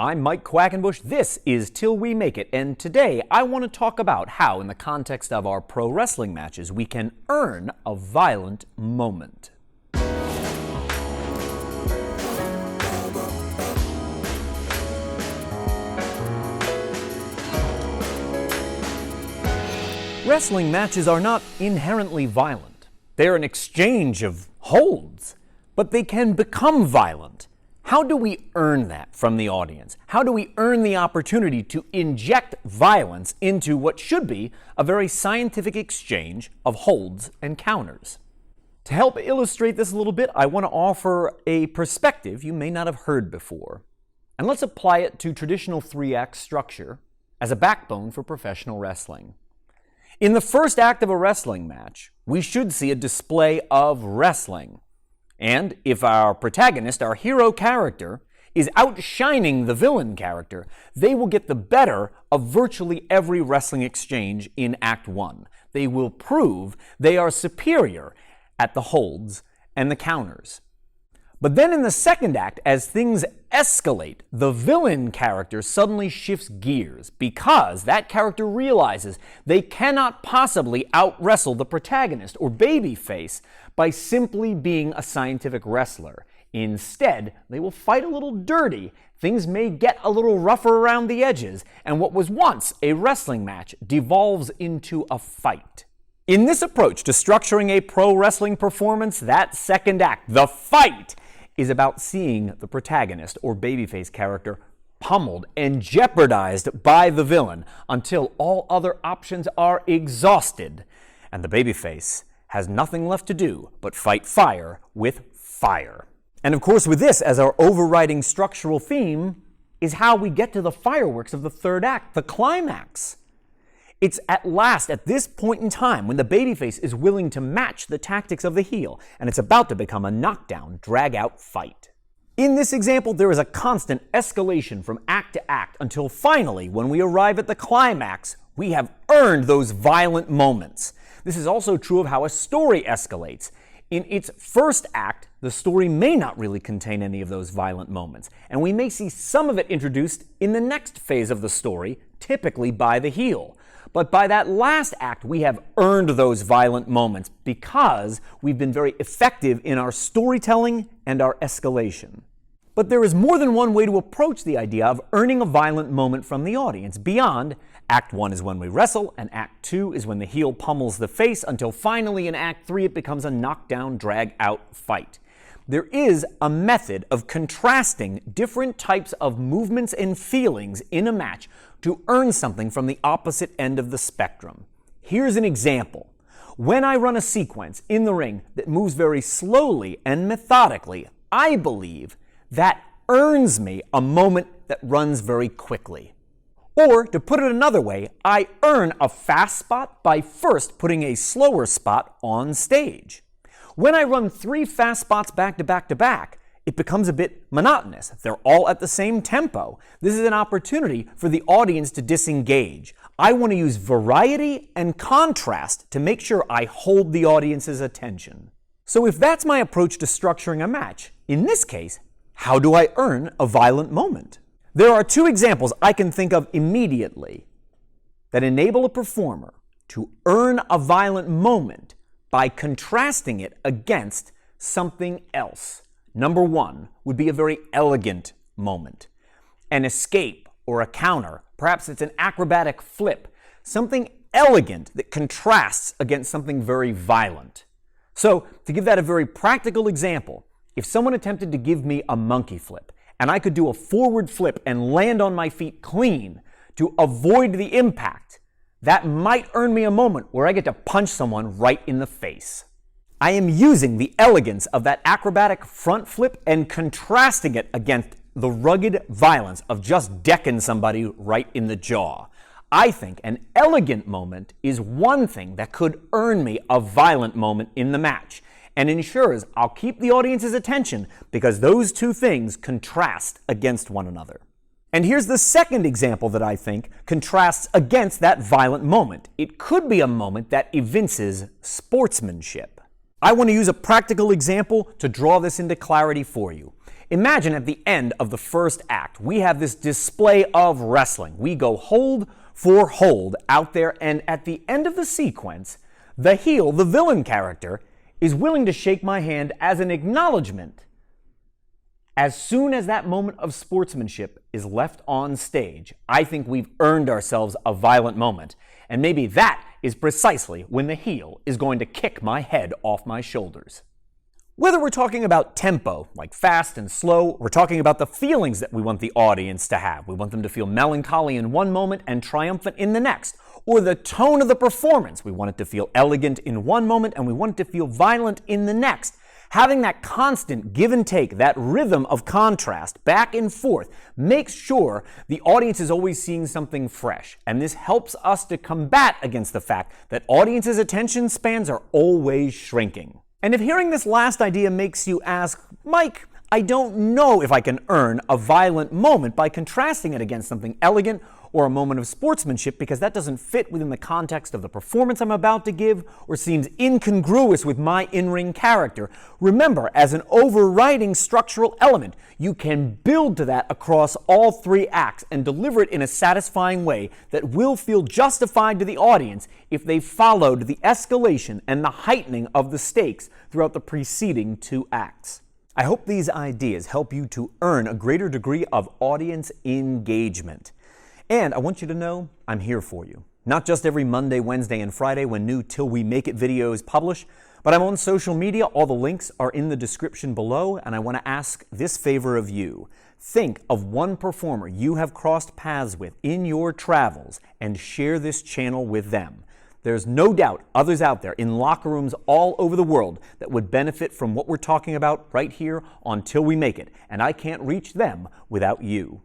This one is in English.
I'm Mike Quackenbush, this is Till We Make It, and today I want to talk about how, in the context of our pro wrestling matches, we can earn a violent moment. Wrestling matches are not inherently violent. They're an exchange of holds, but they can become violent. How do we earn that from the audience? How do we earn the opportunity to inject violence into what should be a very scientific exchange of holds and counters? To help illustrate this a little bit, I want to offer a perspective you may not have heard before. And let's apply it to traditional three-act structure as a backbone for professional wrestling. In the first act of a wrestling match, we should see a display of wrestling. And if our protagonist, our hero character, is outshining the villain character, they will get the better of virtually every wrestling exchange in Act 1. They will prove they are superior at the holds and the counters. But then in the second act, as things escalate, the villain character suddenly shifts gears because that character realizes they cannot possibly out-wrestle the protagonist or babyface by simply being a scientific wrestler. Instead, they will fight a little dirty, things may get a little rougher around the edges, and what was once a wrestling match devolves into a fight. In this approach to structuring a pro wrestling performance, that second act, the fight, is about seeing the protagonist or babyface character pummeled and jeopardized by the villain until all other options are exhausted and the babyface has nothing left to do but fight fire with fire. And of course, with this as our overriding structural theme is how we get to the fireworks of the third act, the climax. It's at last, at this point in time, when the babyface is willing to match the tactics of the heel, and it's about to become a knockdown, drag-out fight. In this example, there is a constant escalation from act to act until finally, when we arrive at the climax, we have earned those violent moments. This is also true of how a story escalates. In its first act, the story may not really contain any of those violent moments, and we may see some of it introduced in the next phase of the story, typically by the heel. But by that last act, we have earned those violent moments because we've been very effective in our storytelling and our escalation. But there is more than one way to approach the idea of earning a violent moment from the audience. Beyond, Act 1 is when we wrestle, and Act 2 is when the heel pummels the face, until finally in Act 3 it becomes a knockdown, drag-out fight. There is a method of contrasting different types of movements and feelings in a match to earn something from the opposite end of the spectrum. Here's an example. When I run a sequence in the ring that moves very slowly and methodically, I believe that earns me a moment that runs very quickly. Or, to put it another way, I earn a fast spot by first putting a slower spot on stage. When I run 3 fast spots back to back to back, it becomes a bit monotonous. They're all at the same tempo. This is an opportunity for the audience to disengage. I want to use variety and contrast to make sure I hold the audience's attention. So if that's my approach to structuring a match, in this case, how do I earn a violent moment? There are 2 examples I can think of immediately that enable a performer to earn a violent moment by contrasting it against something else. Number 1 would be a very elegant moment. An escape or a counter. Perhaps it's an acrobatic flip. Something elegant that contrasts against something very violent. So, to give that a very practical example, if someone attempted to give me a monkey flip, and I could do a forward flip and land on my feet clean to avoid the impact, that might earn me a moment where I get to punch someone right in the face. I am using the elegance of that acrobatic front flip and contrasting it against the rugged violence of just decking somebody right in the jaw. I think an elegant moment is one thing that could earn me a violent moment in the match and ensures I'll keep the audience's attention because those 2 things contrast against one another. And here's the second example that I think contrasts against that violent moment. It could be a moment that evinces sportsmanship. I want to use a practical example to draw this into clarity for you. Imagine at the end of the first act, we have this display of wrestling. We go hold for hold out there, and at the end of the sequence, the heel, the villain character, is willing to shake my hand as an acknowledgement. As soon as that moment of sportsmanship is left on stage, I think we've earned ourselves a violent moment. And maybe that is precisely when the heel is going to kick my head off my shoulders. Whether we're talking about tempo, like fast and slow, we're talking about the feelings that we want the audience to have. We want them to feel melancholy in one moment and triumphant in the next. Or the tone of the performance. We want it to feel elegant in one moment and we want it to feel violent in the next. Having that constant give and take, that rhythm of contrast back and forth, makes sure the audience is always seeing something fresh. And this helps us to combat against the fact that audiences' attention spans are always shrinking. And if hearing this last idea makes you ask, Mike, I don't know if I can earn a violent moment by contrasting it against something elegant or a moment of sportsmanship because that doesn't fit within the context of the performance I'm about to give or seems incongruous with my in-ring character. Remember, as an overriding structural element, you can build to that across all three acts and deliver it in a satisfying way that will feel justified to the audience if they followed the escalation and the heightening of the stakes throughout the preceding two acts. I hope these ideas help you to earn a greater degree of audience engagement. And I want you to know I'm here for you. Not just every Monday, Wednesday, and Friday when new Till We Make It videos publish, but I'm on social media. All the links are in the description below, and I want to ask this favor of you. Think of one performer you have crossed paths with in your travels and share this channel with them. There's no doubt others out there in locker rooms all over the world that would benefit from what we're talking about right here on Till We Make It, and I can't reach them without you.